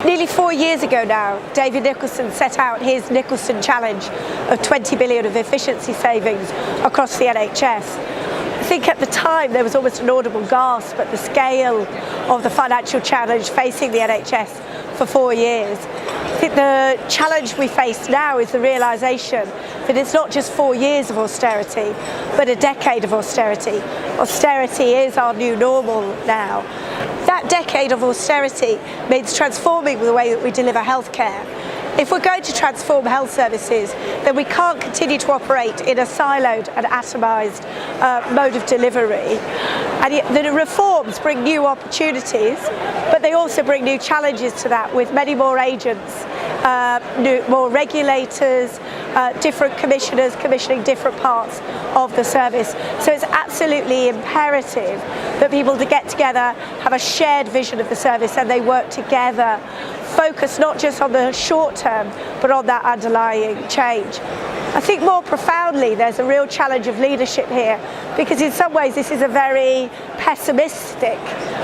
Nearly 4 years ago now, David Nicholson set out his Nicholson challenge of 20 billion of efficiency savings across the NHS. I think at the time there was almost an audible gasp at the scale of the financial challenge facing the NHS for 4 years. I think the challenge we face now is the realisation that it's not just 4 years of austerity, but a decade of austerity. Austerity is our new normal now. That decade of austerity means transforming the way that we deliver healthcare. If we're going to transform health services, then we can't continue to operate in a siloed and atomised mode of delivery. And the reforms bring new opportunities, but they also bring new challenges to that, with many more agents, more regulators, different commissioners commissioning different parts of the service. So it's absolutely imperative that people to get together, have a shared vision of the service, and they work together, focus not just on the short term, but on that underlying change. I think more profoundly there's a real challenge of leadership here, because in some ways this is a very pessimistic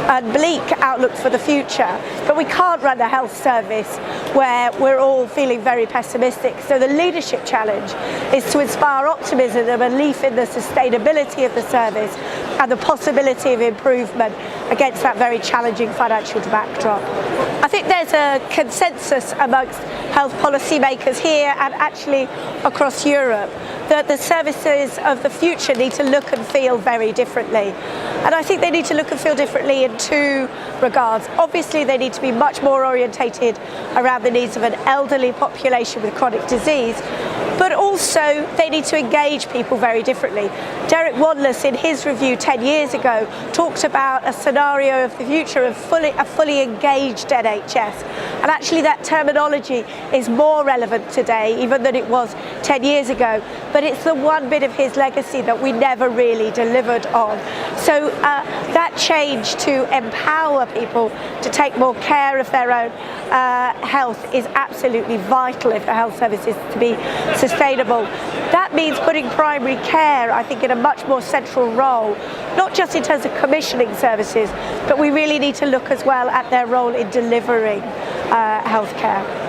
and bleak outlook for the future, but we can't run a health service where we're all feeling very pessimistic. So the leadership challenge is to inspire optimism and belief in the sustainability of the service and the possibility of improvement against that very challenging financial backdrop. I think there's a consensus amongst health policy makers here and actually across Europe that the services of the future need to look and feel very differently. And I think they need to look and feel differently in two regards. Obviously, they need to be much more orientated around the needs of an elderly population with chronic disease, but also they need to engage people very differently. Derek Wadless, in his review 10 years ago, talked about a scenario of the future of a fully engaged NHS. And actually that terminology is more relevant today even than it was 10 years ago. But it's the one bit of his legacy that we never really delivered on. So that change to empower people to take more care of their own health is absolutely vital if the health service is to be sustainable. That means putting primary care, I think, in a much more central role, not just in terms of commissioning services, but we really need to look as well at their role in delivering healthcare.